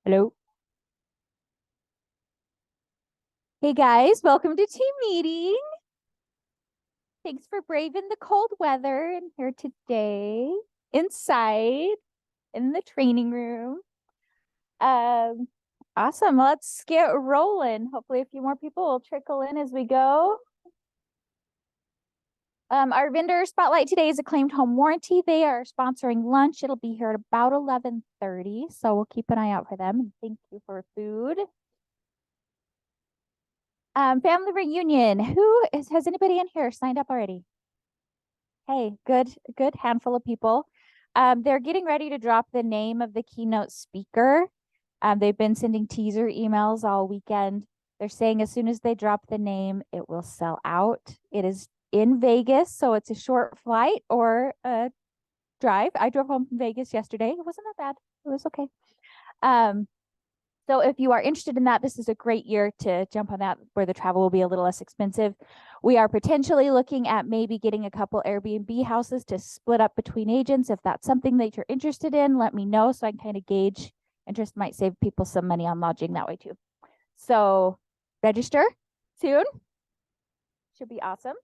Hello. Hey guys, welcome to team meeting. Thanks for braving the cold weather and here today inside in the training room. Um, awesome. Let's get rolling. Hopefully a few more people will trickle in as we go. Our vendor spotlight today is Acclaimed Home Warranty. They are sponsoring lunch. It'll be here at about 11:30, so we'll keep an eye out for them. And thank you for food. Family reunion. Has anybody in here signed up already? Hey, good handful of people. They're getting ready to drop the name of the keynote speaker. They've been sending teaser emails all weekend. They're saying as soon as they drop the name, it will sell out. It is in Vegas, so it's a short flight or a drive. I drove home from Vegas yesterday. It wasn't that bad. It was okay. So if you are interested in that, this is a great year to jump on that where the travel will be a little less expensive. We are potentially looking at maybe getting a couple Airbnb houses to split up between agents. If that's something that you're interested in, let me know so I can kind of gauge interest. Might save people some money on lodging that way too. So register soon. Should be awesome.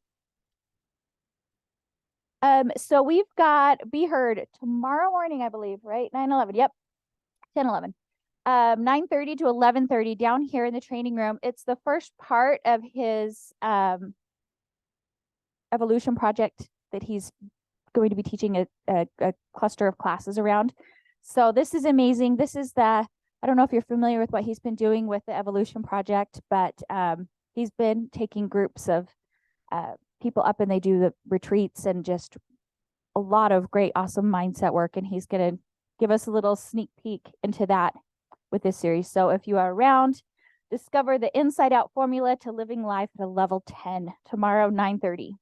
So we've got Be Heard tomorrow morning, I believe, right? 9/11. Yep. 10/11. 9:30 to 11:30 down here in the training room. It's the first part of his evolution project that he's going to be teaching a cluster of classes around. So this is amazing. This is I don't know if you're familiar with what he's been doing with the evolution project, but he's been taking groups of people up and they do the retreats and just a lot of great, awesome mindset work. And he's going to give us a little sneak peek into that with this series. So if you are around, discover the inside out formula to living life at a level 10 tomorrow, 9:30.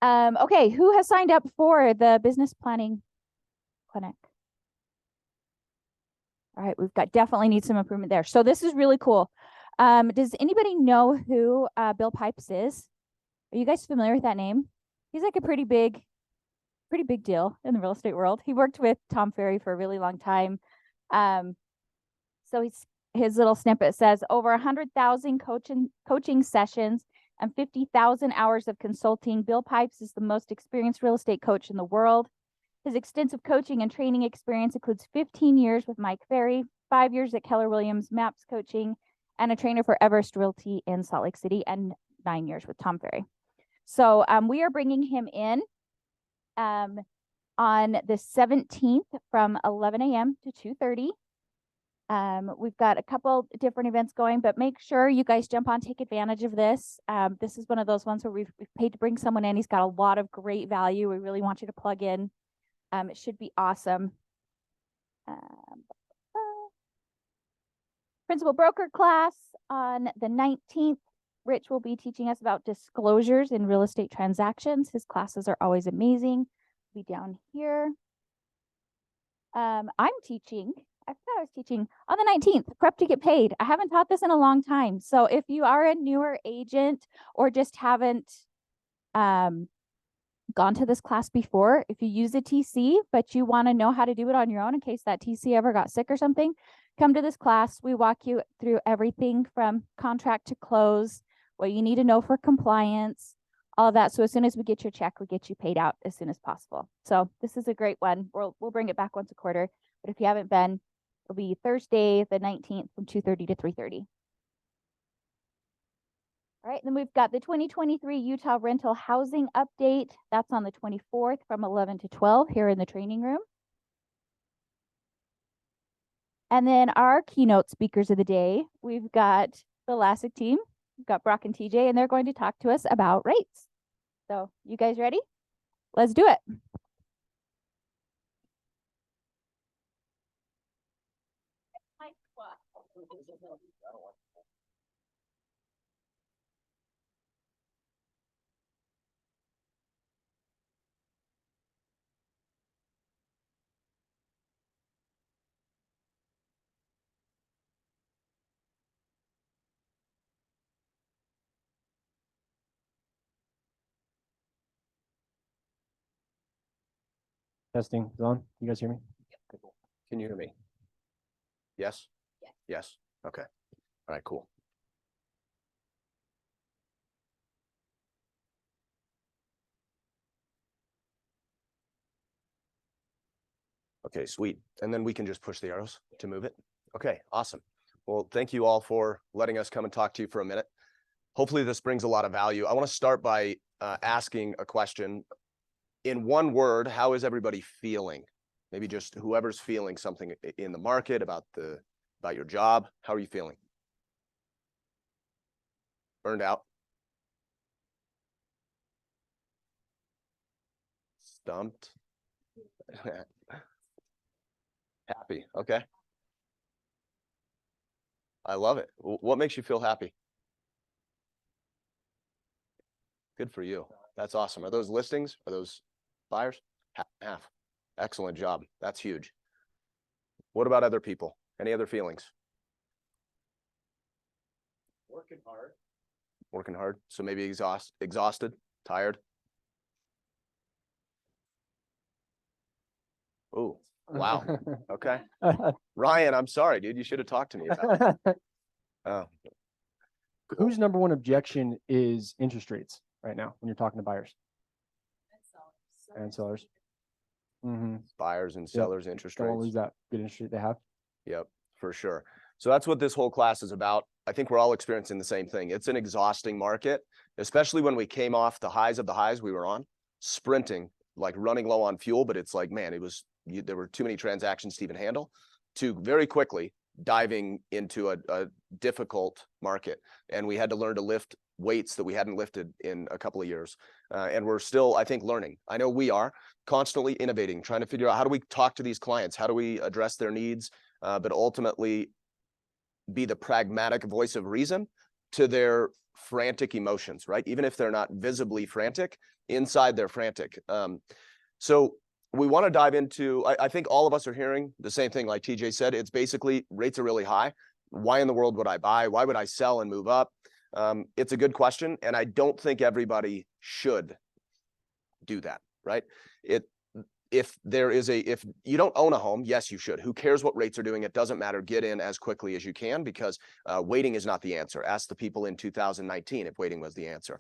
Okay, who has signed up for the business planning clinic? All right, we've got definitely need some improvement there. So this is really cool. Does anybody know who Bill Pipes is? Are you guys familiar with that name? He's like a pretty big deal in the real estate world. He worked with Tom Ferry for a really long time. So his little snippet says over 100,000 coaching sessions and 50,000 hours of consulting. Bill Pipes is the most experienced real estate coach in the world. His extensive coaching and training experience includes 15 years with Mike Ferry, 5 years at Keller Williams Maps Coaching, and a trainer for Everest Realty in Salt Lake City, and 9 years with Tom Ferry. So we are bringing him in on the 17th from 11 a.m. to 2:30. We've got a couple different events going, but make sure you guys jump on, take advantage of this. This is one of those ones where we've paid to bring someone in. He's got a lot of great value. We really want you to plug in. It should be awesome. Principal broker class on the 19th. Rich will be teaching us about disclosures in real estate transactions. His classes are always amazing. Be down here. I'm teaching. I forgot I was teaching on the 19th, prep to get paid. I haven't taught this in a long time. So if you are a newer agent or just haven't gone to this class before, if you use a TC, but you want to know how to do it on your own in case that TC ever got sick or something, come to this class. We walk you through everything from contract to close, what you need to know for compliance, all of that. So as soon as we get your check, we get you paid out as soon as possible. So this is a great one. We'll bring it back once a quarter. But if you haven't been, it'll be Thursday, the 19th from 2:30 to 3:30. All right, then we've got the 2023 Utah Rental Housing Update. That's on the 24th from 11 to 12 here in the training room. And then our keynote speakers of the day, we've got the Lassig team. We've got Broch and TJ, and they're going to talk to us about rates. So you guys ready? Let's do it. Testing is on. You guys hear me? Good. Can you hear me? Yes? Yes. Okay. All right, cool. Okay, sweet. And then we can just push the arrows to move it. Okay, awesome. Well, thank you all for letting us come and talk to you for a minute. Hopefully this brings a lot of value. I want to start by asking a question. In one word, how is everybody feeling? Maybe just whoever's feeling something in the market about your job. How are you feeling? Burned out? Stumped? Happy. Okay. I love it. What makes you feel happy? Good for you. That's awesome. Are those listings? Are those buyers? Half and half. Excellent job. That's huge. What about other people? Any other feelings? Working hard. Working hard. So maybe exhausted, tired. Oh, wow. Okay. Ryan, I'm sorry, dude. You should have talked to me about it. Oh. Cool. Whose number one objection is interest rates right now when you're talking to buyers and sellers? Mm-hmm. Buyers and sellers, interest Don't rates. lose that good interest rate they have. Yep, for sure. So that's what this whole class is about. I think we're all experiencing the same thing. It's an exhausting market, especially when we came off the highs of the highs we were on, sprinting, like running low on fuel. But it's like, man, there were too many transactions to even handle, to very quickly diving into a difficult market. And we had to learn to lift weights that we hadn't lifted in a couple of years. And we're still, I think, learning. I know we are constantly innovating, trying to figure out how do we talk to these clients? How do we address their needs? But ultimately be the pragmatic voice of reason to their frantic emotions, right? Even if they're not visibly frantic, inside they're frantic. So we want to dive into, I think all of us are hearing the same thing, like TJ said. It's basically rates are really high. Why in the world would I buy? Why would I sell and move up? It's a good question, and I don't think everybody should do that, right? If you don't own a home, yes, you should. Who cares what rates are doing? It doesn't matter. Get in as quickly as you can, because waiting is not the answer. Ask the people in 2019 if waiting was the answer.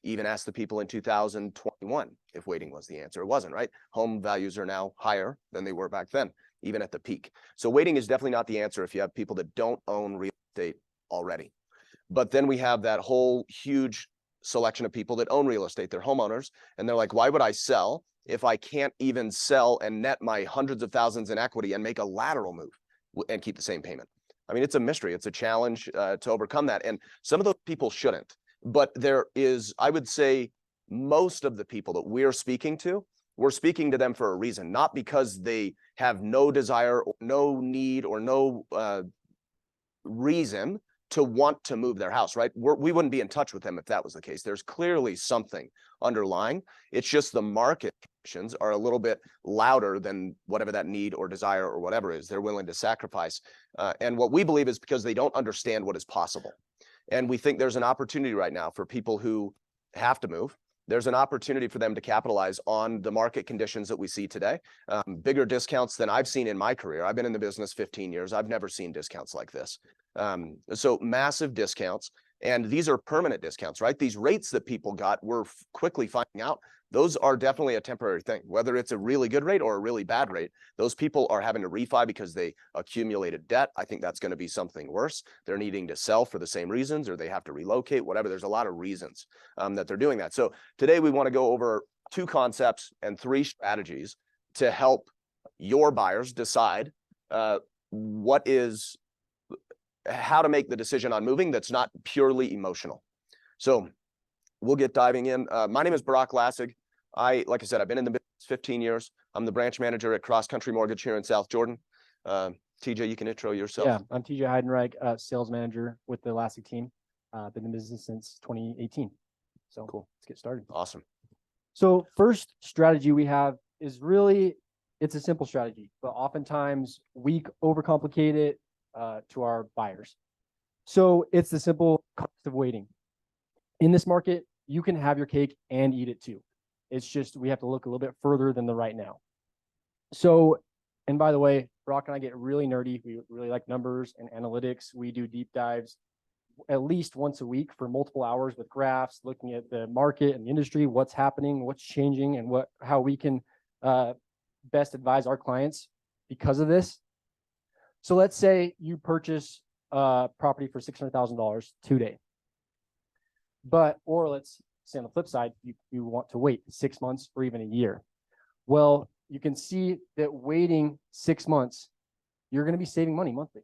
Even ask the people in 2021 if waiting was the answer. It wasn't, right? Home values are now higher than they were back then, even at the peak. So waiting is definitely not the answer if you have people that don't own real estate already. But then we have that whole huge selection of people that own real estate. They're homeowners, and they're like, why would I sell if I can't even sell and net my hundreds of thousands in equity and make a lateral move and keep the same payment? I mean, it's a mystery. It's a challenge to overcome that. And some of those people shouldn't. But there is, I would say, most of the people that we're speaking to them for a reason, not because they have no desire, or no need, or no reason to want to move their house, right? We wouldn't be in touch with them if that was the case. There's clearly something underlying. It's just the market conditions are a little bit louder than whatever that need or desire or whatever is they're willing to sacrifice. And what we believe is because they don't understand what is possible. And we think there's an opportunity right now for people who have to move. There's an opportunity for them to capitalize on the market conditions that we see today. Bigger discounts than I've seen in my career. I've been in the business 15 years. I've never seen discounts like this. So massive discounts, and these are permanent discounts, right? These rates that people got, we're quickly finding out, those are definitely a temporary thing. Whether it's a really good rate or a really bad rate, those people are having to refi because they accumulated debt. I think that's going to be something worse. They're needing to sell for the same reasons, or they have to relocate, whatever. There's a lot of reasons that they're doing that. So today we want to go over 2 concepts and 3 strategies to help your buyers decide how to make the decision on moving that's not purely emotional. So we'll get diving in. My name is Broch Lassig. Like I said, I've been in the business 15 years. I'm the branch manager at CrossCountry Mortgage here in South Jordan. TJ, you can intro yourself. Yeah, I'm TJ Heidenreich, sales manager with the Lassig team. Been in business since 2018. So cool. Let's get started. Awesome. So first strategy we have is really, it's a simple strategy, but oftentimes we overcomplicate it to our buyers. So it's the simple cost of waiting. In this market, you can have your cake and eat it too. It's just we have to look a little bit further than the right now. So And by the way, Brock and I get really nerdy. We really like numbers and analytics. We do deep dives at least once a week for multiple hours with graphs, looking at the market and the industry, what's happening, what's changing, and how we can best advise our clients because of this. So let's say you purchase a property for $600,000 today. Or let's say on the flip side, you want to wait 6 months or even a year. Well, you can see that waiting 6 months, you're going to be saving money monthly.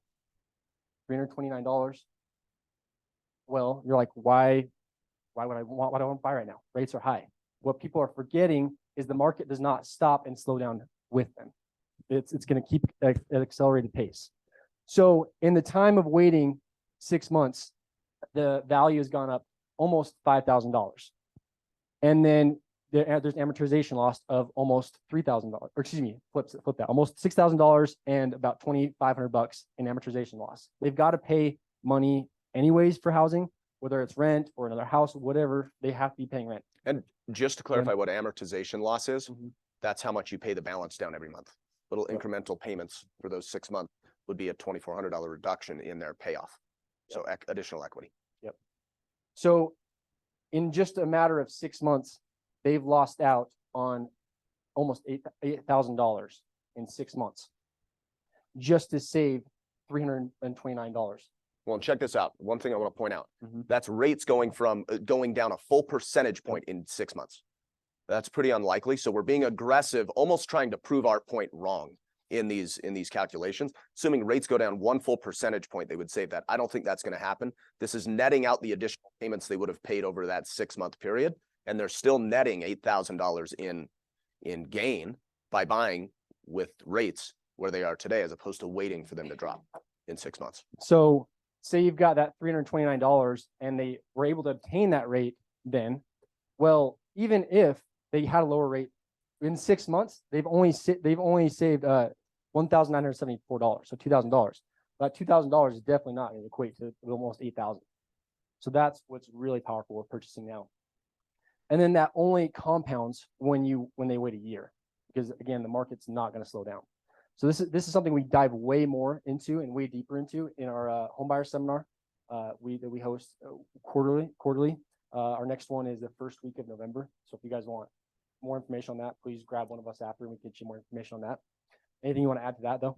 $329. Well, you're like, why would I want what I want to buy right now? Rates are high. What people are forgetting is the market does not stop and slow down with them. It's going to keep at accelerated pace. So in the time of waiting 6 months, the value has gone up almost $5,000. And then there's amortization loss of almost $3,000, or excuse me, flip that, almost $6,000 and about $2,500 in amortization loss. They've got to pay money anyways for housing, whether it's rent or another house, whatever, they have to be paying rent. And just to clarify what amortization loss is, that's how much you pay the balance down every month. Little incremental payments for those 6 months would be a $2,400 reduction in their payoff. So additional equity. Yep. So in just a matter of 6 months, they've lost out on almost $8,000 in 6 months just to save $329. Well, and check this out. One thing I want to point out, that's rates going down a full percentage point in 6 months. That's pretty unlikely. So we're being aggressive, almost trying to prove our point wrong in these calculations. Assuming rates go down 1 full percentage point, they would save that. I don't think that's going to happen. This is netting out the additional payments they would have paid over that 6 month period. And they're still netting $8,000 in gain by buying with rates where they are today, as opposed to waiting for them to drop in 6 months. So say you've got that $329 and they were able to obtain that rate then, well, even if they had a lower rate in 6 months, they've only saved $1,974, so $2,000. That $2,000 is definitely not going to equate to almost $8,000. So that's what's really powerful with purchasing now. And then that only compounds when they wait a year, because again, the market's not going to slow down. So this is something we dive way more into and way deeper into in our homebuyer seminar that we host quarterly. Our next one is the first week of November. So if you guys want more information on that, please grab one of us after and we can get you more information on that. Anything you want to add to that though?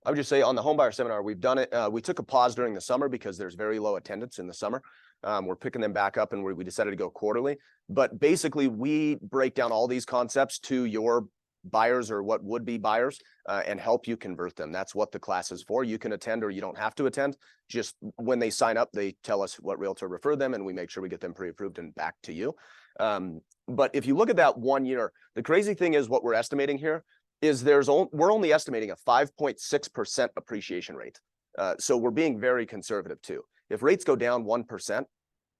I would just say on the homebuyer seminar, we've done it. We took a pause during the summer because there's very low attendance in the summer. We're picking them back up and we decided to go quarterly. But basically, we break down all these concepts to your buyers or what would be buyers and help you convert them. That's what the class is for. You can attend or you don't have to attend. Just when they sign up, they tell us what realtor referred them and we make sure we get them pre-approved and back to you. But if you look at that 1 year, the crazy thing is what we're estimating here is we're only estimating a 5.6% appreciation rate. So we're being very conservative too. If rates go down 1%,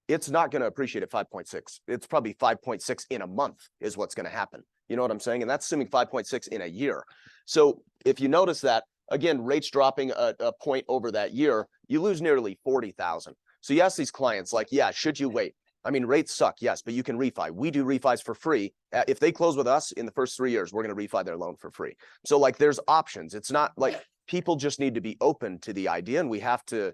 it's not going to appreciate at 5.6. It's probably 5.6 in a month is what's going to happen. You know what I'm saying? And that's assuming 5.6 in a year. So if you notice that, again, rates dropping a point over that year, you lose nearly 40,000. So you ask these clients like, yeah, should you wait? I mean, rates suck, yes, but you can refi. We do refis for free. If they close with us in the first 3 years, we're going to refi their loan for free. So like there's options. It's not like people just need to be open to the idea, and we have to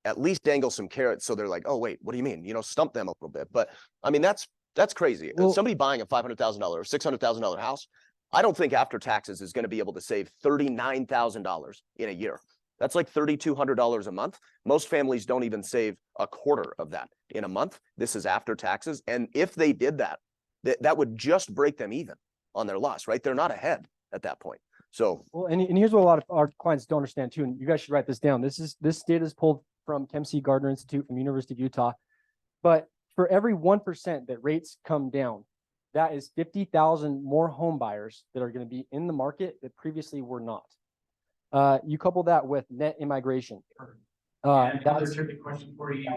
at least dangle some carrots so they're like, oh, wait, what do you mean? You know, stump them a little bit. But I mean, that's crazy. Well, somebody buying a $500,000 or $600,000 house, I don't think after taxes is going to be able to save $39,000 in a year. That's like $3,200 a month. Most families don't even save a quarter of that in a month. This is after taxes. And if they did that, that would just break them even on their loss, right? They're not ahead at that point. So, well, and here's what a lot of our clients don't understand too. And you guys should write this down. This data is pulled from Kempsey Gardner Institute from University of Utah. But for every 1% that rates come down, that is 50,000 more home buyers that are going to be in the market that previously were not. You couple that with net immigration. Another tricky question for you.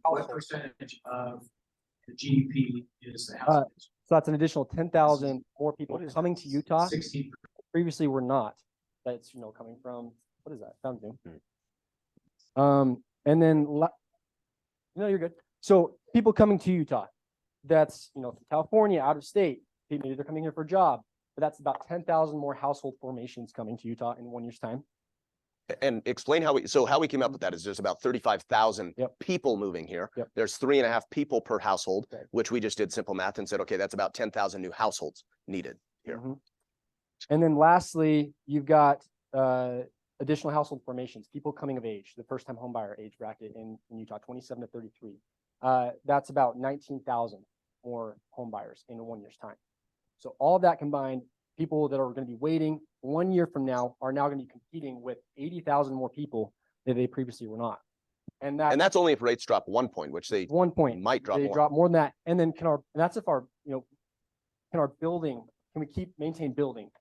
What percentage of the GDP is the housing? So that's an additional 10,000 more people coming to Utah. 16%. Previously were not. That's, coming from, what is that? Sounds new. And then, you're good. So people coming to Utah, that's, from California, out of state, maybe they're coming here for a job. but that's about 10,000 more household formations coming to Utah in 1 year's time. And explain how we came up with that is there's about 35,000 Yep. people moving here. Yep. There's 3.5 people per household, Okay. which we just did simple math and said, okay, that's about 10,000 new households needed here. Mhm. And then lastly, you've got additional household formations, people coming of age, the first time home buyer age bracket in Utah, 27 to 33. That's about 19,000 more home buyers in 1 year's time. So all of that combined, people that are going to be waiting 1 year from now are now going to be competing with 80,000 more people that they previously were not. And that's only if rates drop 1 point, which they 1 point. might drop They more. drop more than that. And then and that's if our, can our building, can we maintain building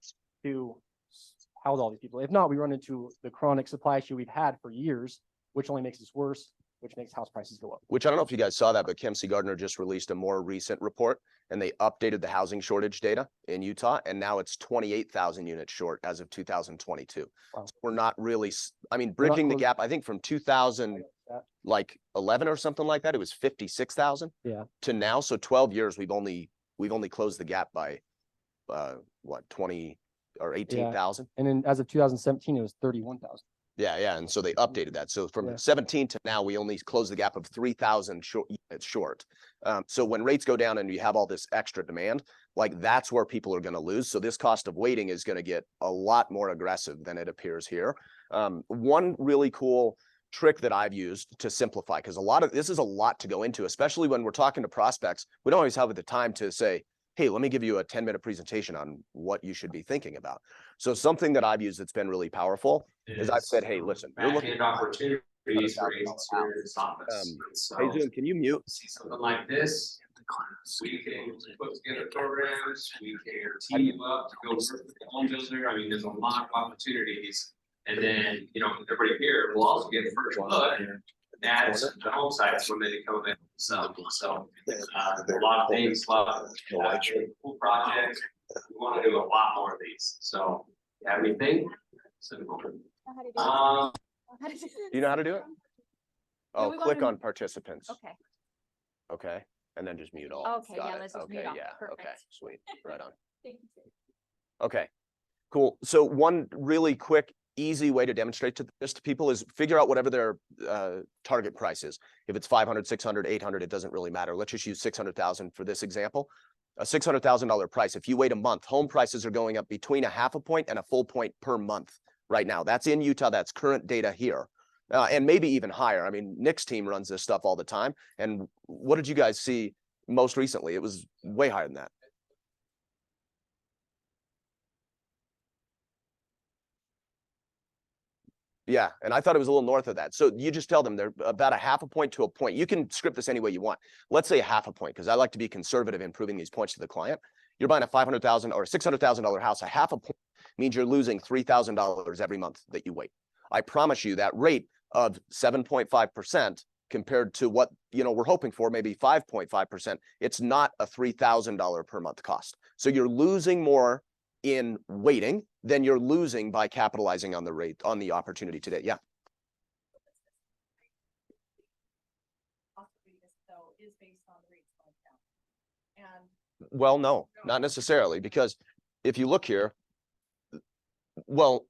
to house all these people? If not, we run into the chronic supply issue we've had for years, which only makes this worse, which makes house prices go up. Which I don't know if you guys saw that, but Kempsey Gardner just released a more recent report and they updated the housing shortage data in Utah. And now it's 28,000 units short as of 2022. Wow. So we're not really, bridging the gap, I think from 2011 or something like that, it was 56,000 to now. So 12 years, we've only closed the gap by what, 20 or 18,000. And then as of 2017, it was 31,000. Yeah. And so they updated that. So from 17 to now, we only closed the gap of 3,000 short. So when rates go down and you have all this extra demand, like that's where people are going to lose. So this cost of waiting is going to get a lot more aggressive than it appears here. One really cool trick that I've used to simplify, because this is a lot to go into, especially when we're talking to prospects. We don't always have the time to say, hey, let me give you a 10-minute presentation on what you should be thinking about. So something that I've used that's been really powerful is I've said, hey, listen, you're looking at opportunities for agents here in this office. Hey, Zoom, can you mute? See something like this, we can put together programs, we can team you up to go work with the home builder. I mean, there's a lot of opportunities. And then, everybody here will also get the first look at the home sites when they come in. So, a lot of things, a lot of cool projects. We want to do a lot more of these. So, have anything? Do you know how to do it? Oh, click on participants. Okay. Okay. And then just mute all. Okay, Got yeah, it. let's just Okay, mute all. yeah. Okay, Perfect. sweet. Right on. Thank you. Okay, cool. So one really quick, easy way to demonstrate this to people is figure out whatever their target price is. If it's 500, 600, 800, it doesn't really matter. Let's just use 600,000 for this example. A $600,000 price. If you wait a month, home prices are going up between 0.5 point and a full point per month right now. That's in Utah. That's current data here. And maybe even higher. I mean, Nick's team runs this stuff all the time. And what did you guys see most recently? It was way higher than that. Yeah, and I thought it was a little north of that. So you just tell them they're about 0.5 point to a point. You can script this any way you want. Let's say 0.5 point, because I like to be conservative in proving these points to the client. You're buying a $500,000 or $600,000 house. 0.5 point means you're losing $3,000 every month that you wait. I promise you that rate of 7.5% compared to what we're hoping for, maybe 5.5%. It's not a $3,000 per month cost. So you're losing more in waiting than you're losing by capitalizing on the rate, on the opportunity today. Yeah. Well, no, not necessarily, because if you look here, well,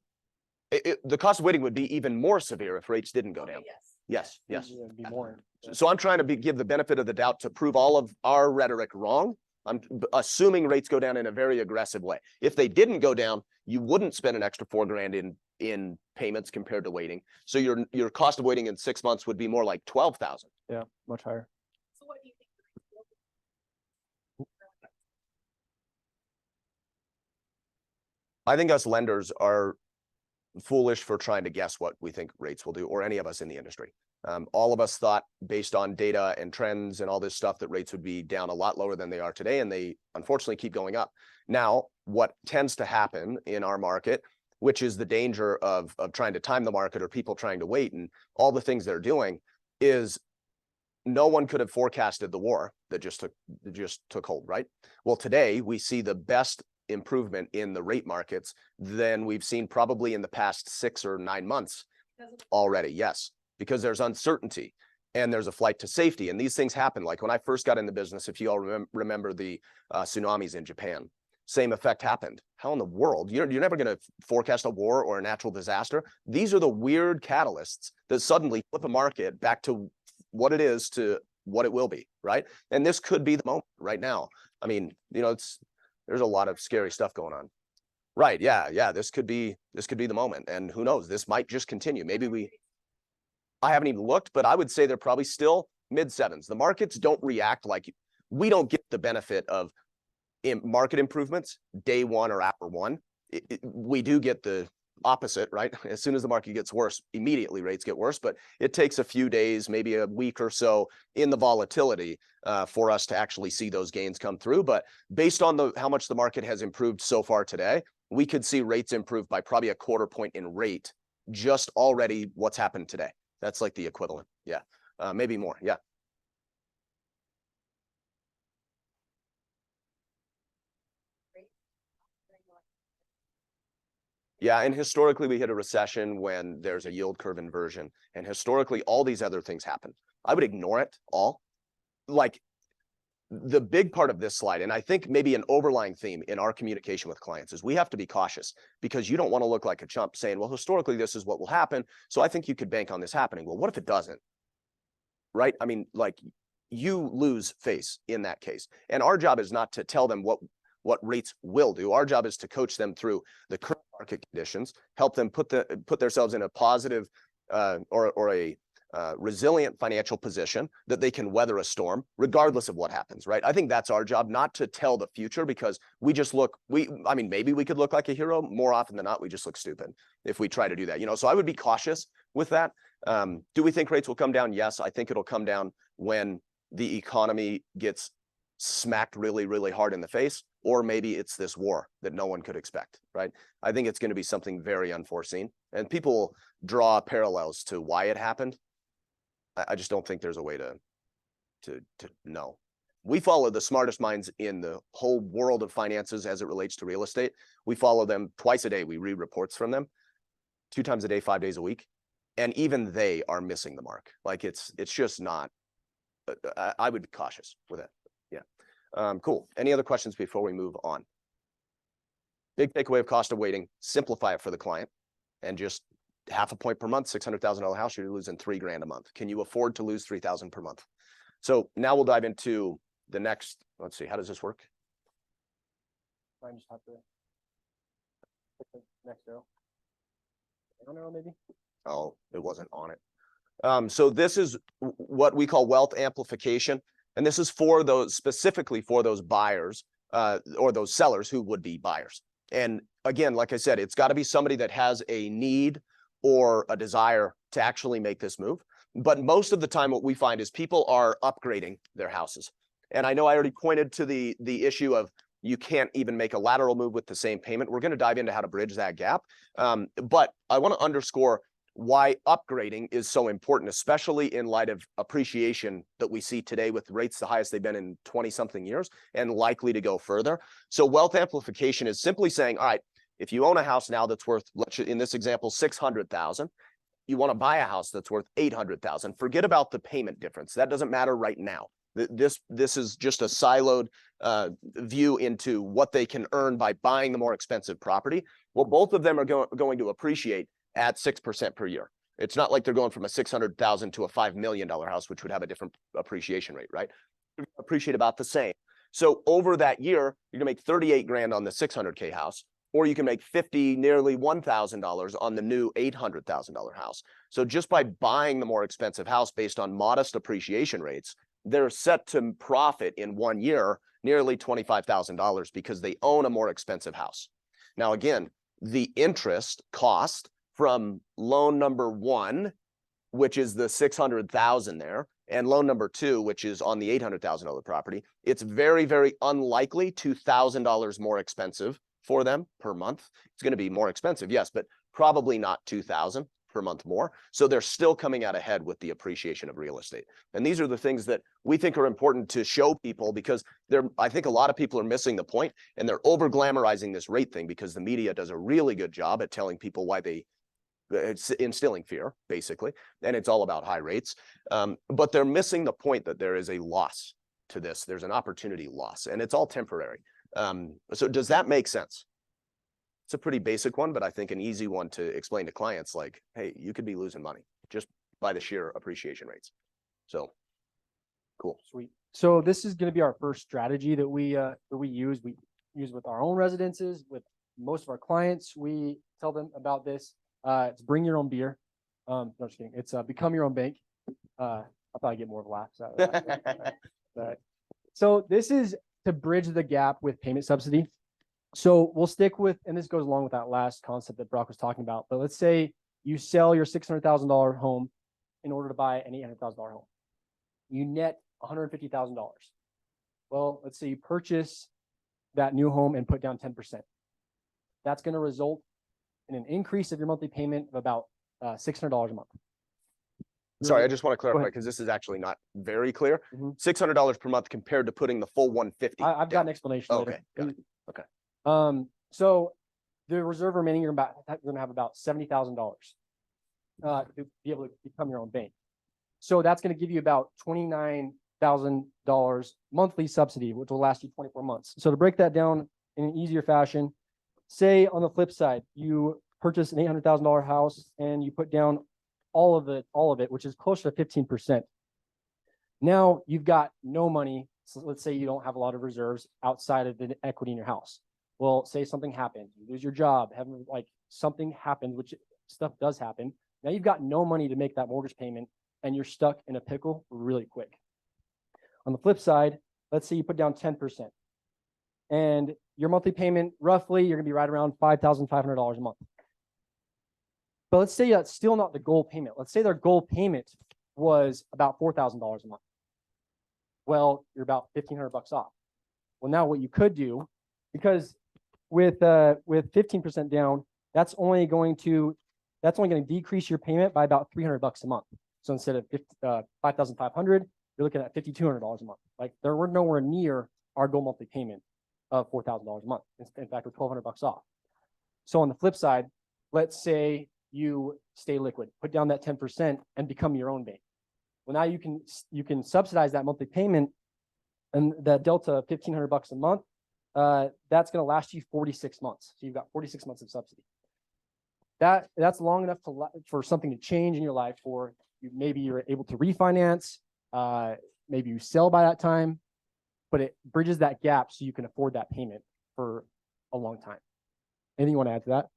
the cost of waiting would be even more severe if rates didn't go down. Yes. It'd be more. So I'm trying to give the benefit of the doubt to prove all of our rhetoric wrong. I'm assuming rates go down in a very aggressive way. If they didn't go down, you wouldn't spend an extra $4,000 in payments compared to waiting. So your cost of waiting in 6 months would be more like 12,000. Yeah, much higher. So what do you think? I think us lenders are foolish for trying to guess what we think rates will do, or any of us in the industry. All of us thought, based on data and trends and all this stuff, that rates would be down a lot lower than they are today, and they unfortunately keep going up. Now, what tends to happen in our market, which is the danger of trying to time the market or people trying to wait and all the things they're doing, is no one could have forecasted the war that just took hold, right? Well, today we see the best improvement in the rate markets than we've seen probably in the past 6 or 9 months already. Yes, because there's uncertainty and there's a flight to safety, and these things happen. Like when I first got in the business, if you all remember the tsunamis in Japan. same effect happened. How in the world? You're never going to forecast a war or a natural disaster. These are the weird catalysts that suddenly flip a market back to what it is to what it will be, right? And this could be the moment right now. I mean, you know, there's a lot of scary stuff going on. Right. Yeah. This could be the moment. And who knows? This might just continue. I haven't even looked, but I would say they're probably still mid sevens. The markets don't react like we don't get the benefit of market improvements day one or after one. We do get the opposite, right? As soon as the market gets worse, immediately rates get worse, but it takes a few days, maybe a week or so in the volatility for us to actually see those gains come through. But based on how much the market has improved so far today, we could see rates improve by probably a quarter point in rate, just already what's happened today. That's like the equivalent. Yeah. Maybe more. Yeah. Yeah, and historically we hit a recession when there's a yield curve inversion, and historically all these other things happen. I would ignore it all. Like the big part of this slide, and I think maybe an overlying theme in our communication with clients, is we have to be cautious, because you don't want to look like a chump saying, well, historically this is what will happen, so I think you could bank on this happening. Well, what if it doesn't? Right? I mean, like, you lose face in that case. And our job is not to tell them what rates will do. Our job is to coach them through the current market conditions, help them put themselves in a positive or a resilient financial position that they can weather a storm regardless of what happens, right? I think that's our job, not to tell the future, because we just I mean, maybe we could look like a hero. More often than not, we just look stupid if we try to do that, you know? So I would be cautious with that. Do we think rates will come down? Yes, I think it'll come down when the economy gets smacked really, really hard in the face, or maybe it's this war that no one could expect, right? I think it's going to be something very unforeseen, and people draw parallels to why it happened. I just don't think there's a way to know. We follow the smartest minds in the whole world of finances as it relates to real estate. We follow them twice a day. We read reports from them 2 times a day, 5 days a week. And even they are missing the mark. Like it's just not, I would be cautious with it. Yeah. Cool. Any other questions before we move on? Big takeaway of cost of waiting: simplify it for the client, and just half a point per month, $600,000 house, you're losing $3,000 a month. Can you afford to lose $3,000 per month? So now we'll dive into the next, let's see, how does this work? I just have to click the next arrow. Arrow maybe? Oh, it wasn't on it. So this is what we call wealth amplification. And this is for those, specifically for those buyers or those sellers who would be buyers. And again, like I said, it's got to be somebody that has a need or a desire to actually make this move. But most of the time what we find is people are upgrading their houses. And I know I already pointed to the issue of you can't even make a lateral move with the same payment. We're going to dive into how to bridge that gap. But I want to underscore why upgrading is so important, especially in light of appreciation that we see today with rates the highest they've been in 20-something years and likely to go further. So wealth amplification is simply saying, all right, if you own a house now that's worth, in this example, $600,000, you want to buy a house that's worth $800,000, forget about the payment difference. That doesn't matter right now. This is just a siloed view into what they can earn by buying the more expensive property. Well, both of them are going to appreciate at 6% per year. It's not like they're going from a $600,000 to a $5 million house, which would have a different appreciation rate, right? Appreciate about the same. So over that year, you're gonna make $38,000 on the $600K house, or you can make nearly $1,000 on the new $800,000 house. So just by buying the more expensive house based on modest appreciation rates, they're set to profit in 1 year nearly $25,000 because they own a more expensive house. Now, again, the interest cost from loan number 1, which is the $600,000 there, and loan number 2, which is on the $800,000 property, it's very, very unlikely $2,000 more expensive for them per month. It's going to be more expensive, yes, but probably not $2,000 per month more. So they're still coming out ahead with the appreciation of real estate. And these are the things that we think are important to show people, because I think a lot of people are missing the point, and they're over glamorizing this rate thing because the media does a really good job at telling people why it's instilling fear, basically, and it's all about high rates. But they're missing the point that there is a loss to this. There's an opportunity loss, and it's all temporary. So does that make sense? It's a pretty basic one, but I think an easy one to explain to clients, like, hey, you could be losing money just by the sheer appreciation rates. So cool. Sweet. So this is going to be our first strategy that we use. We use with our own residences, with most of our clients. We tell them about this. It's bring your own beer. No, just kidding. It's become your own bank. I thought I'd get more of a laugh. So this is to bridge the gap with payment subsidy. So we'll stick with, and this goes along with that last concept that Broch was talking about. But let's say you sell your $600,000 home in order to buy an $800,000 home. You net $150,000. Well, let's say you purchase that new home and put down 10%. That's going to result in an increase of your monthly payment of about $600 a month. Sorry, I just want to clarify ahead. because this is actually not very clear. Mhm. $600 per month compared to putting the full 150. I've got down. an explanation. Okay, later. got it. Okay. So the reserve remaining, you're going to have about $70,000 to be able to become your own bank. So that's going to give you about $29,000 monthly subsidy, which will last you 24 months. So to break that down in an easier fashion, say on the flip side, you purchase an $800,000 house and you put down all of it, which is closer to 15%. Now you've got no money. So let's say you don't have a lot of reserves outside of the equity in your house. Well, say something happens, you lose your job, something happens, which stuff does happen. Now you've got no money to make that mortgage payment and you're stuck in a pickle really quick. On the flip side, let's say you put down 10% and your monthly payment, roughly, you're gonna be right around $5,500 a month. But let's say that's still not the goal payment. Let's say their goal payment was about $4,000 a month. Well, you're about $1,500 off. Well, now what you could do, because with 15% down, that's only going to decrease your payment by about $300 a month. So instead of $5,500, you're looking at $5,200 a month. Like we're nowhere near our goal monthly payment of $4,000 a month. In fact, we're $1,200 off. So on the flip side, let's say you stay liquid, put down that 10% and become your own bank. Well, now you can subsidize that monthly payment, and that delta of $1,500 a month, that's going to last you 46 months. So you've got 46 months of subsidy. That's long enough for something to change in your life. For maybe you're able to refinance, maybe you sell by that time, but it bridges that gap so you can afford that payment for a long time. Anything you want to add to that?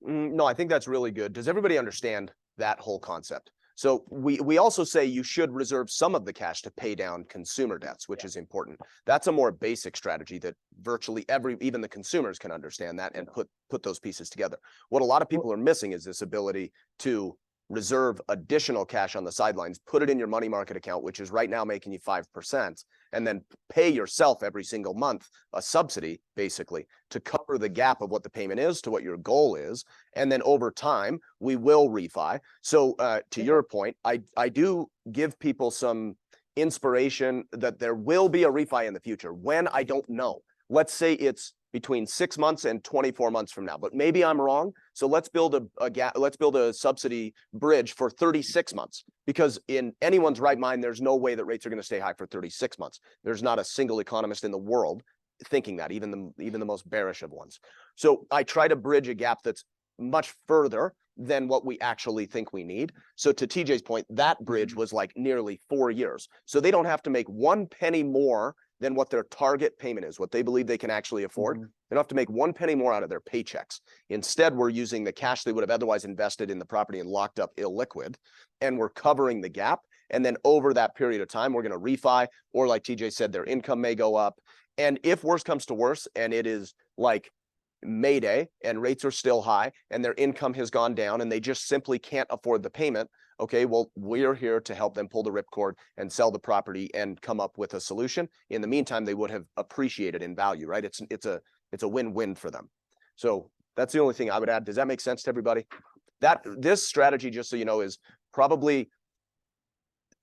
No, I think that's really good. Does everybody understand that whole concept? So we also say you should reserve some of the cash to pay down consumer debts, which is important. That's a more basic strategy that virtually even the consumers can understand that and put those pieces together. What a lot of people are missing is this ability to reserve additional cash on the sidelines, put it in your money market account, which is right now making you 5%, and then pay yourself every single month a subsidy, basically, to cover the gap of what the payment is to what your goal is. And then over time, we will refi. So to your point, I do give people some inspiration that there will be a refi in the future. When, I don't know. Let's say it's between 6 months and 24 months from now, but maybe I'm wrong. So let's build a gap. Let's build a subsidy bridge for 36 months, because in anyone's right mind, there's no way that rates are going to stay high for 36 months. There's not a single economist in the world thinking that, even the most bearish of ones. So I try to bridge a gap that's much further than what we actually think we need. So to TJ's point, that bridge was like nearly 4 years. So they don't have to make 1 penny more than what their target payment is, what they believe they can actually afford. They don't have to make 1 penny more out of their paychecks. Instead, we're using the cash they would have otherwise invested in the property and locked up illiquid, and we're covering the gap. And then over that period of time, we're going to refi, or like TJ said, their income may go up. And if worse comes to worse, and it is like Mayday and rates are still high and their income has gone down and they just simply can't afford the payment, okay, well, we're here to help them pull the ripcord and sell the property and come up with a solution. In the meantime, they would have appreciated in value, right? It's a win-win for them. So that's the only thing I would add. Does that make sense to everybody? This strategy, just so you know, is probably,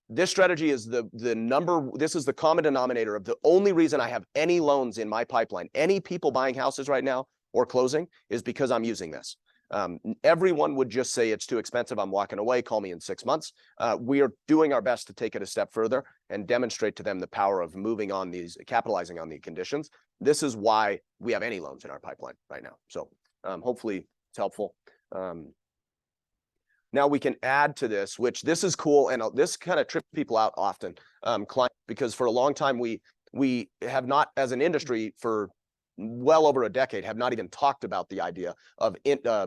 this strategy is this is the common denominator of the only reason I have any loans in my pipeline, any people buying houses right now or closing, is because I'm using this. Everyone would just say it's too expensive. I'm walking away. Call me in 6 months. We are doing our best to take it a step further and demonstrate to them the power of moving on these, capitalizing on the conditions. This is why we have any loans in our pipeline right now. So hopefully it's helpful. Now we can add to this, which this is cool, and this kind of trips people out often, clients, because for a long time we have not, as an industry, for well over a decade, have not even talked about the idea of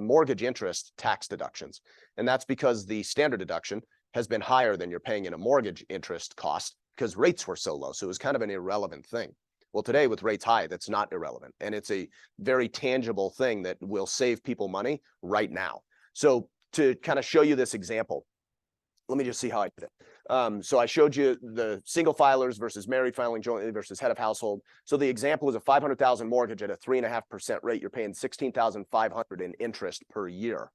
mortgage interest tax deductions, and that's because the standard deduction has been higher than you're paying in a mortgage interest cost because rates were so low, so it was kind of an irrelevant thing. Well, today with rates high, that's not irrelevant, and it's a very tangible thing that will save people money right now. So to kind of show you this example, let me just see how I did it. So I showed you the single filers versus married filing jointly versus head of household. So the example is a $500,000 mortgage at a 3.5% rate. You're paying $16,500 in interest per year.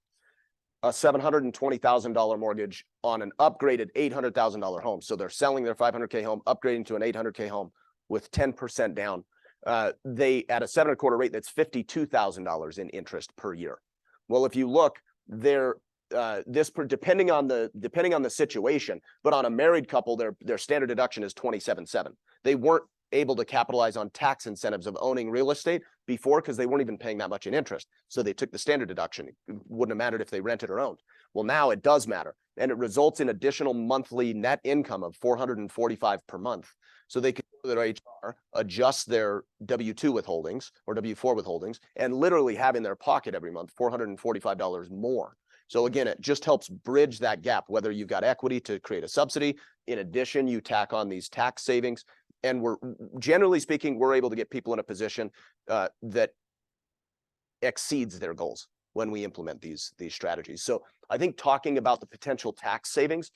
A $720,000 mortgage on an upgraded $800,000 home. So they're selling their $500K home, upgrading to an $800K home with 10% down. They at a 7.25% rate, that's $52,000 in interest per year. Well, if you look, they're depending on the situation, but on a married couple, their standard deduction is $27,700. They weren't able to capitalize on tax incentives of owning real estate before because they weren't even paying that much in interest. So they took the standard deduction. It wouldn't have mattered if they rented or owned. Well, now it does matter, and it results in additional monthly net income of $445 per month. So they can go to their HR, adjust their W-2 withholdings or W-4 withholdings, and literally have in their pocket every month $445 more. So again, it just helps bridge that gap, whether you've got equity to create a subsidy. In addition, you tack on these tax savings. And we're, generally speaking, we're able to get people in a position that exceeds their goals when we implement these strategies. So I think talking about the potential tax savings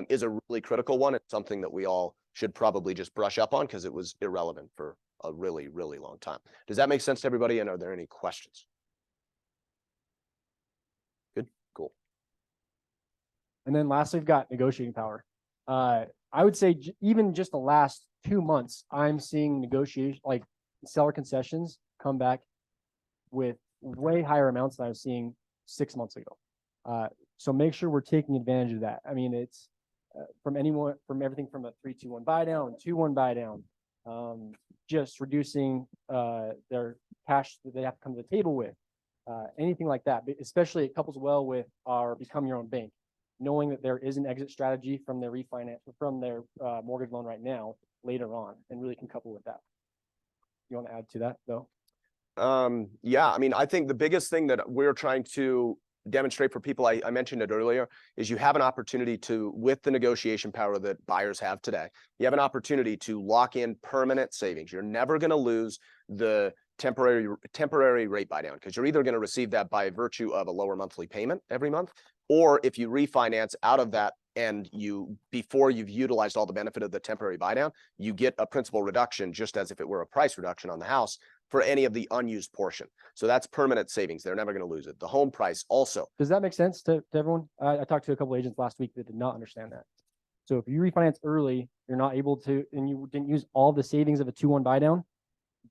is a really critical one. It's something that we all should probably just brush up on because it was irrelevant for a really, really long time. Does that make sense to everybody? And are there any questions? Good, cool. And then lastly, we've got negotiating power. I would say even just the last 2 months, I'm seeing negotiation, like seller concessions, come back with way higher amounts than I was seeing 6 months ago. So make sure we're taking advantage of that. I mean, it's from everything from a 3-2-1 buy down, 2-1 buy down, just reducing their cash that they have to come to the table with, anything like that. But especially it couples well with our become your own bank, knowing that there is an exit strategy from their refinance, from their mortgage loan right now, later on, and really can couple with that. You want to add to that though? Yeah, I mean, I think the biggest thing that we're trying to demonstrate for people, I mentioned it earlier, is you have an opportunity to, with the negotiation power that buyers have today, you have an opportunity to lock in permanent savings. You're never going to lose the temporary rate buy down because you're either going to receive that by virtue of a lower monthly payment every month, or if you refinance out of that and before you've utilized all the benefit of the temporary buy down, you get a principal reduction just as if it were a price reduction on the house for any of the unused portion. So that's permanent savings. They're never going to lose it. The home price also. Does that make sense to everyone? I talked to a couple of agents last week that did not understand that. So if you refinance early, you're not able to, and you didn't use all the savings of a 2-1 buy down,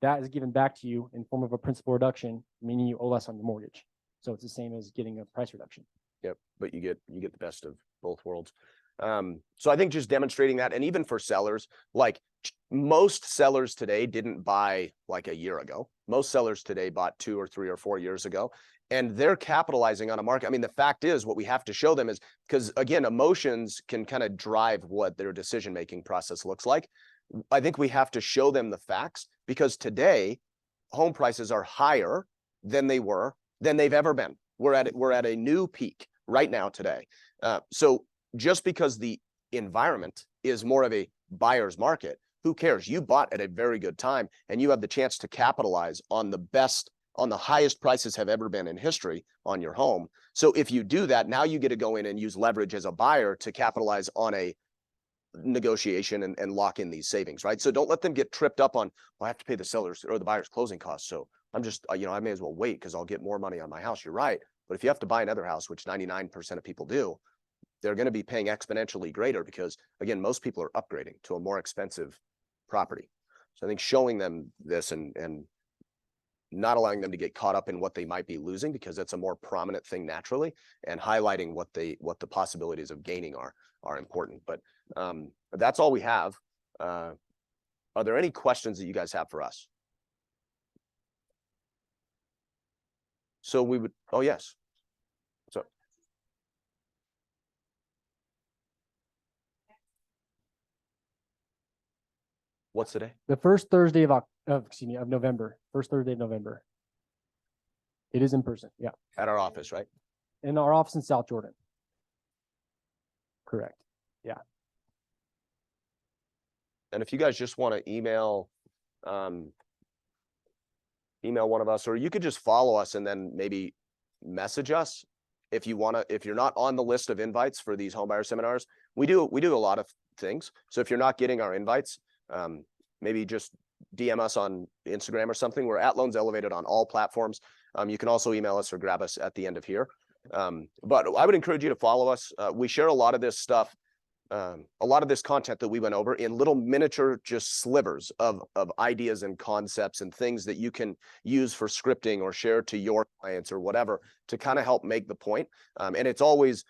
that is given back to you in form of a principal reduction, meaning you owe less on your mortgage. So it's the same as getting a price reduction. Yep, but you get the best of both worlds. So I think just demonstrating that, and even for sellers, like most sellers today didn't buy like a year ago. Most sellers today bought 2 or 3 or 4 years ago, and they're capitalizing on a market. I mean, the fact is, what we have to show them is, because again, emotions can kind of drive what their decision-making process looks like. I think we have to show them the facts, because today home prices are higher than they've ever been. We're at a new peak right now today. So just because the environment is more of a buyer's market, who cares? You bought at a very good time, and you have the chance to capitalize on the highest prices have ever been in history on your home. So if you do that, now you get to go in and use leverage as a buyer to capitalize on a negotiation and lock in these savings, right? So don't let them get tripped up on, well, I have to pay the seller's or the buyer's closing costs. So I'm just, I may as well wait because I'll get more money on my house. You're right. But if you have to buy another house, which 99% of people do, they're going to be paying exponentially greater because, again, most people are upgrading to a more expensive property. So I think showing them this and not allowing them to get caught up in what they might be losing, because it's a more prominent thing naturally, and highlighting what the possibilities of gaining are important. But that's all we have. Are there any questions that you guys have for us? So we would, oh yes. So what's today? The first Thursday of November. First Thursday of November. It is in person. Yeah. At our office, right? In our office in South Jordan. Correct. And if you guys just want to email one of us, or you could just follow us and then maybe message us if you want to, if you're not on the list of invites for these homebuyer seminars. We do a lot of things. So if you're not getting our invites, maybe just DM us on Instagram or something. We're at Loans Elevated on all platforms. You can also email us or grab us at the end of here. But I would encourage you to follow us. We share a lot of this stuff, a lot of this content that we went over in little miniature just slivers of ideas and concepts and things that you can use for scripting or share to your clients or whatever to kind of help make the point. And it's always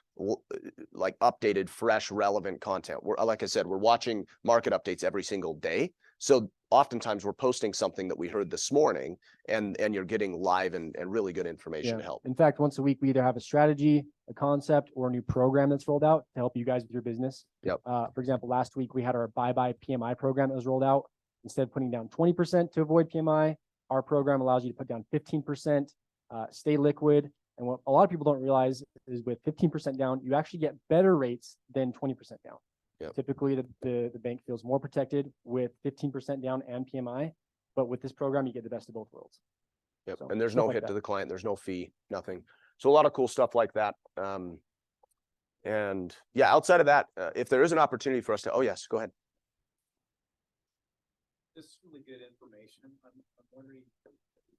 like updated, fresh, relevant content. We're, like I said, we're watching market updates every single day. So oftentimes we're posting something that we heard this morning, and you're getting live and really good information to help. In fact, once a week, we either have a strategy, a concept, or a new program that's rolled out to help you guys with your business. Yep. For example, last week we had our bye-bye PMI program that was rolled out. Instead of putting down 20% to avoid PMI, our program allows you to put down 15%, stay liquid. And what a lot of people don't realize is with 15% down, you actually get better rates than 20% down. Yep. Typically, the bank feels more protected with 15% down and PMI, but with this program, you get the best of both worlds. Yep. So, And there's stuff no like hit that. to the client. There's no fee, nothing. So a lot of cool stuff like that. And yeah, outside of that, if there is an opportunity for us to, oh yes, go ahead. This is really good information. I'm wondering, do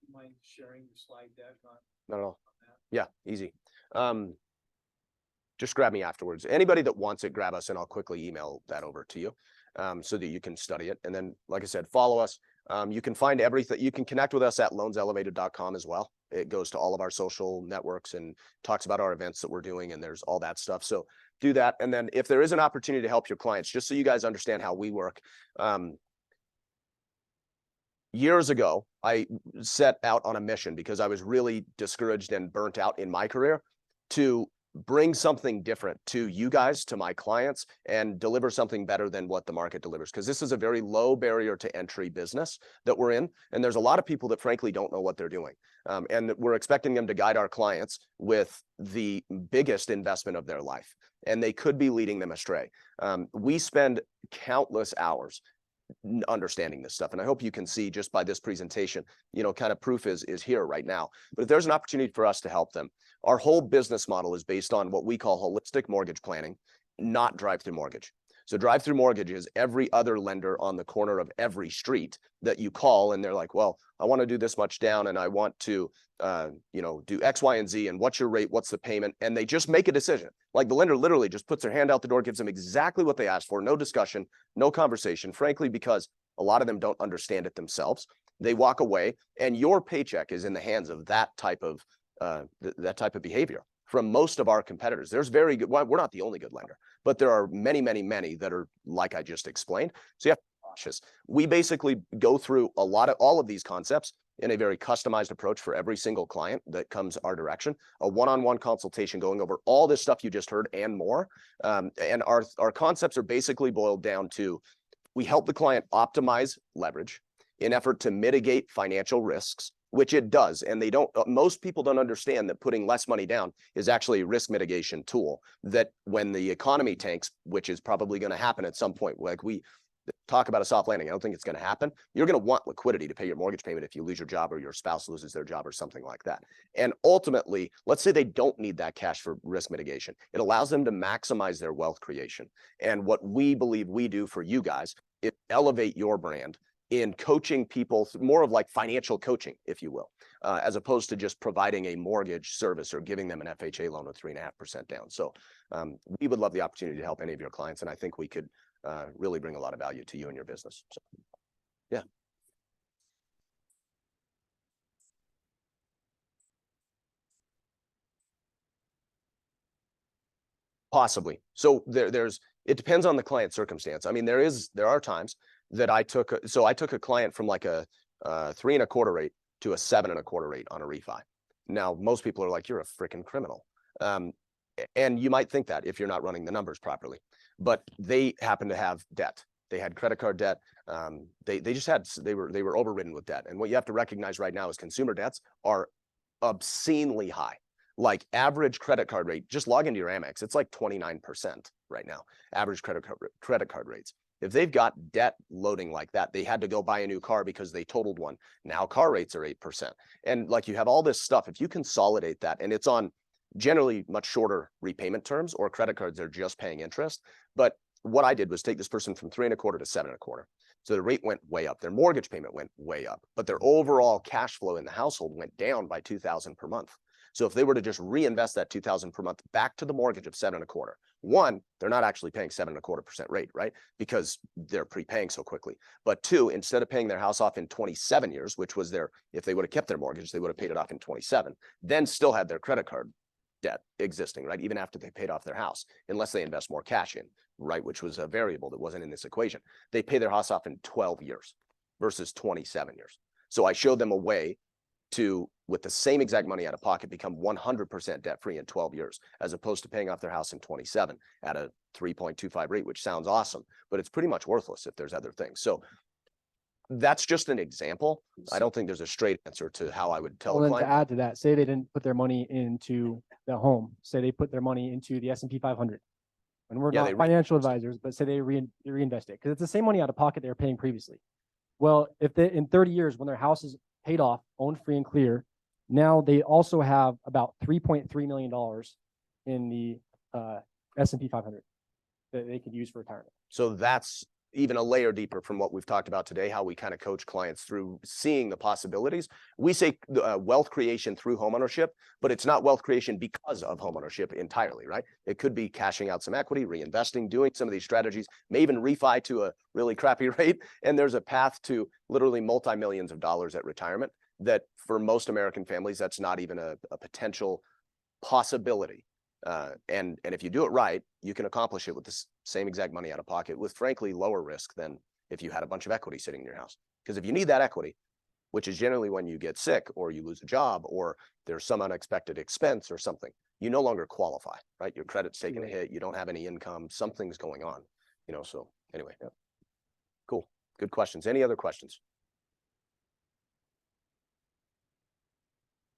you mind sharing your slide deck on Not at all. that? Yeah, easy. Just grab me afterwards. Anybody that wants it, grab us and I'll quickly email that over to you so that you can study it. And then, like I said, follow us. You can find everything. You can connect with us at loanselevated.com as well. It goes to all of our social networks and talks about our events that we're doing, and there's all that stuff. So do that. And then if there is an opportunity to help your clients, just so you guys understand how we work, years ago, I set out on a mission because I was really discouraged and burnt out in my career to bring something different to you guys, to my clients, and deliver something better than what the market delivers. Because this is a very low barrier to entry business that we're in. And there's a lot of people that frankly don't know what they're doing. And we're expecting them to guide our clients with the biggest investment of their life. And they could be leading them astray. We spend countless hours understanding this stuff. And I hope you can see just by this presentation, you know, kind of proof is here right now. But if there's an opportunity for us to help them, our whole business model is based on what we call holistic mortgage planning, not drive-through mortgage. So drive-through mortgage is every other lender on the corner of every street that you call and they're like, well, I want to do this much down and I want to, you know, do X, Y, and Z. And what's your rate? What's the payment? And they just make a decision. Like the lender literally just puts their hand out the door, gives them exactly what they asked for. No discussion, no conversation, frankly, because a lot of them don't understand it themselves. They walk away and your paycheck is in the hands of that type of behavior from most of our competitors. There's very good, well, we're not the only good lender, but there are many, many, many that are like I just explained. So you have to be cautious. We basically go through all of these concepts in a very customized approach for every single client that comes our direction, a one-on-one consultation going over all this stuff you just heard and more. And our concepts are basically boiled down to, we help the client optimize leverage in effort to mitigate financial risks, which it does. And most people don't understand that putting less money down is actually a risk mitigation tool, that when the economy tanks, which is probably going to happen at some point, like we talk about a soft landing, I don't think it's going to happen. You're going to want liquidity to pay your mortgage payment if you lose your job or your spouse loses their job or something like that. And ultimately, let's say they don't need that cash for risk mitigation. It allows them to maximize their wealth creation. And what we believe we do for you guys is elevate your brand in coaching people, more of like financial coaching, if you will, as opposed to just providing a mortgage service or giving them an FHA loan with 3.5% down. So we would love the opportunity to help any of your clients. And I think we could really bring a lot of value to you and your business. So, yeah. Possibly. So it depends on the client circumstance. I mean, there are times that I took a client from like a 3.25 rate to a 7.25 rate on a refi. Now, most people are like, you're a freaking criminal. And you might think that if you're not running the numbers properly, but they happen to have debt. They had credit card debt. They were overridden with debt. And what you have to recognize right now is consumer debts are obscenely high. Like average credit card rate, just log into your Amex. It's like 29% right now, average credit card rates. If they've got debt loading like that, they had to go buy a new car because they totaled one. Now car rates are 8%. And like you have all this stuff, if you consolidate that, and it's on generally much shorter repayment terms, or credit cards are just paying interest. But what I did was take this person from 3.25 to 7.25. So the rate went way up. Their mortgage payment went way up, but their overall cash flow in the household went down by $2,000 per month. So if they were to just reinvest that $2,000 per month back to the mortgage of 7.25, one, they're not actually paying 7.25% rate, right? Because they're prepaying so quickly. But two, instead of paying their house off in 27 years, which was if they would have kept their mortgage, they would have paid it off in 27, then still had their credit card debt existing, right? Even after they paid off their house, unless they invest more cash in, right? Which was a variable that wasn't in this equation. They pay their house off in 12 years versus 27 years. So I showed them a way to, with the same exact money out of pocket, become 100% debt free in 12 years, as opposed to paying off their house in 27 at a 3.25 rate, which sounds awesome, but it's pretty much worthless if there's other things. So that's just an example. I don't think there's a straight answer to how I would tell Well, a then to client. add to that, say they didn't put their money into the home, say they put their money into the S&P 500. And we're Yeah, not financial advisors, but say they reinvest it because it's the same money out of pocket they were paying previously. Well, if they in 30 years, when their house is paid off, owned free and clear, now they also have about $3.3 million in the S&P 500 that they could use for retirement. So that's even a layer deeper from what we've talked about today, how we kind of coach clients through seeing the possibilities. We say wealth creation through homeownership, but it's not wealth creation because of homeownership entirely, right? It could be cashing out some equity, reinvesting, doing some of these strategies, may even refi to a really crappy rate. And there's a path to literally multi-millions of dollars at retirement that for most American families, that's not even a potential possibility. And if you do it right, you can accomplish it with the same exact money out of pocket with frankly lower risk than if you had a bunch of equity sitting in your house. Because if you need that equity, which is generally when you get sick or you lose a job or there's some unexpected expense or something, you no longer qualify, right? Your credit's taking a hit, you don't have any income, something's going on, so anyway. Yeah. Cool. Good questions. Any other questions?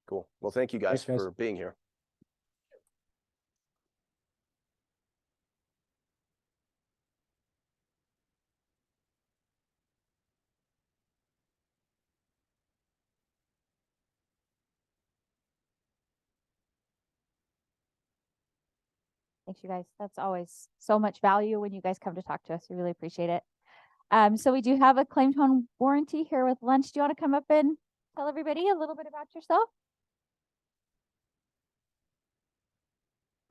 Cool. Well, thank you guys for being here. Thanks, you guys. That's always so much value when you guys come to talk to us. We really appreciate it. So we do have a claimed home warranty here with lunch. Do you want to come up and tell everybody a little bit about yourself?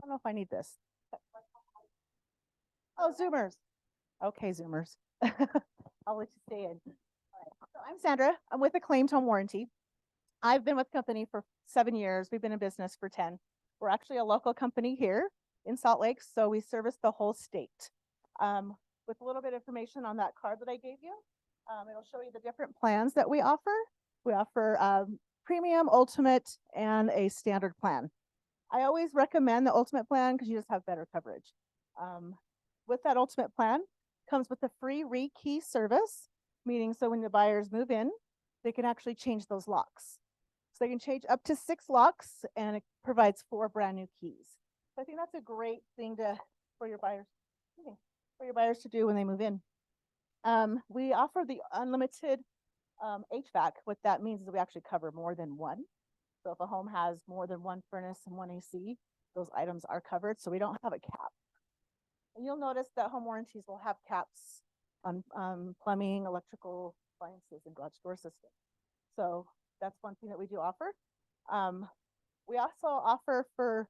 I don't know if I need this. Oh, Zoomers. Okay, Zoomers. I'll let you stay in. All right. So I'm Sandra. I'm with a claimed home warranty. I've been with the company for 7 years. We've been in business for 10. We're actually a local company here in Salt Lake, so we service the whole state. With a little bit of information on that card that I gave you, it'll show you the different plans that we offer. We offer premium, ultimate, and a standard plan. I always recommend the ultimate plan because you just have better coverage. With that ultimate plan comes with a free rekey service, meaning so when the buyers move in, they can actually change those locks. So they can change up to 6 locks, and it provides 4 brand new keys. So I think that's a great thing for your buyers to do when they move in. We offer the unlimited HVAC. What that means is we actually cover more than one. So if a home has more than one furnace and one AC, those items are covered. So we don't have a cap. And you'll notice that home warranties will have caps on plumbing, electrical appliances, and garage door systems. So that's one thing that we do offer. We also offer for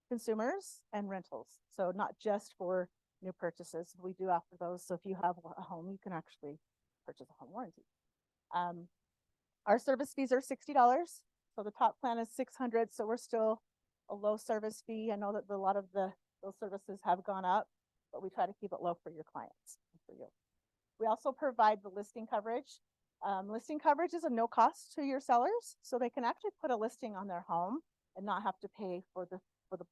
consumers and rentals. So not just for new purchases. We do offer those. So if you have a home, you can actually purchase a home warranty. Our service fees are $60. So the top plan is $600. So we're still a low service fee. I know that a lot of the Those services have gone up, but we try to keep it low for your clients, and for you. We also provide the listing coverage. Listing coverage is a no cost to your sellers, so they can actually put a listing on their home and not have to pay for the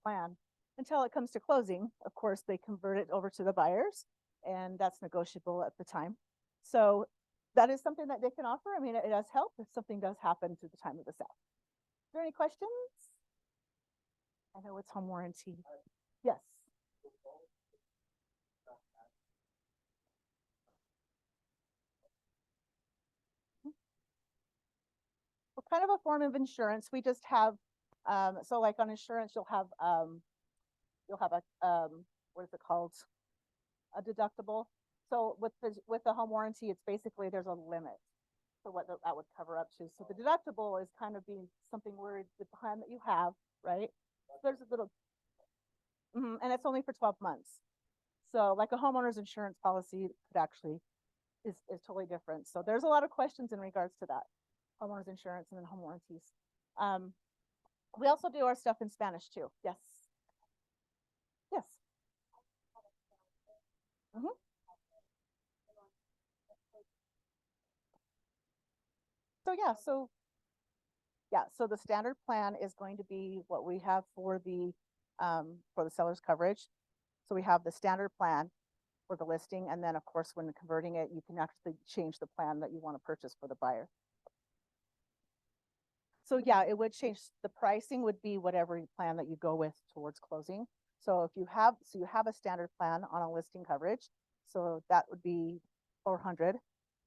plan until it comes to closing. Of course, they convert it over to the buyers, and that's negotiable at the time. So that is something that they can offer. I mean, it does help if something does happen through the time of the sale. Is there any questions? I know it's home warranty. Yes. What kind of a form of insurance? We just have, so like on insurance, you'll have a, what is it called? A deductible. So with the home warranty, it's basically, there's a limit for what that would cover up to. So the deductible is kind of being something where the plan that you have, right? So there's a little, and it's only for 12 months. So like a homeowner's insurance policy could actually is totally different. So there's a lot of questions in regards to that. Homeowners insurance and then home warranties. We also do our stuff in Spanish too. Yes. Yes. So the standard plan is going to be what we have for the seller's coverage. So we have the standard plan for the listing, and then of course when converting it, you can actually change the plan that you want to purchase for the buyer. So yeah, it would change. The pricing would be whatever plan that you go with towards closing. So if you have, you have a standard plan on a listing coverage, so that would be 400.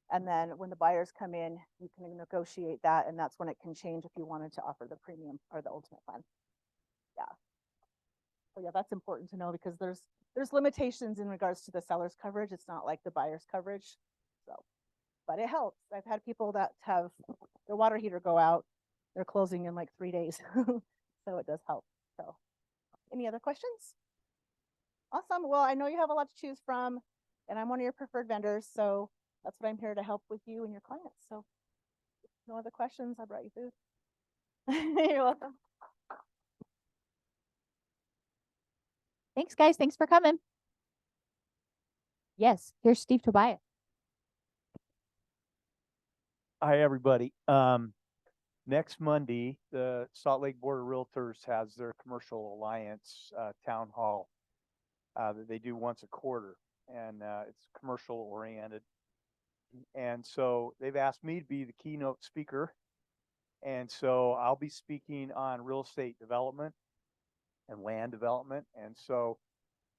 And then when the buyers come in, you can negotiate that, and that's when it can change if you wanted to offer the premium or the ultimate plan. Yeah. So yeah, that's important to know because there's limitations in regards to the seller's coverage. It's not like the buyer's coverage. So, but it helps. I've had people that have their water heater go out. They're closing in like 3 days. So it does help. So any other questions? Awesome. Well, I know you have a lot to choose from, and I'm one of your preferred vendors. So that's what I'm here to help with you and your clients. So no other questions. I brought you food. You're welcome. Thanks, guys. Thanks for coming. Yes, here's Steve Tobias. Hi, everybody. Next Monday, the Salt Lake Board of Realtors has their Commercial Alliance town hall that they do once a quarter, and it's commercial oriented. And so they've asked me to be the keynote speaker. And so I'll be speaking on real estate development and land development. And so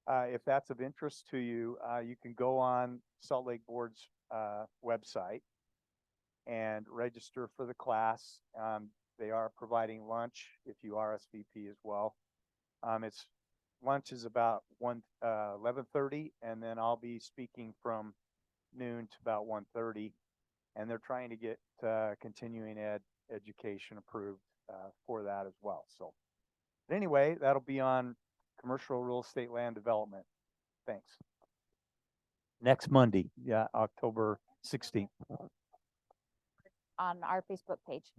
if that's of interest to you, you can go on Salt Lake Board's website and register for the class. They are providing lunch if you RSVP as well. Lunch is about 11:30, and then I'll be speaking from noon to about 1:30, and they're trying to get continuing education approved for that as well. So but anyway, that'll be on commercial real estate land development. Thanks. Next Monday, yeah, October 16th. On our Facebook page.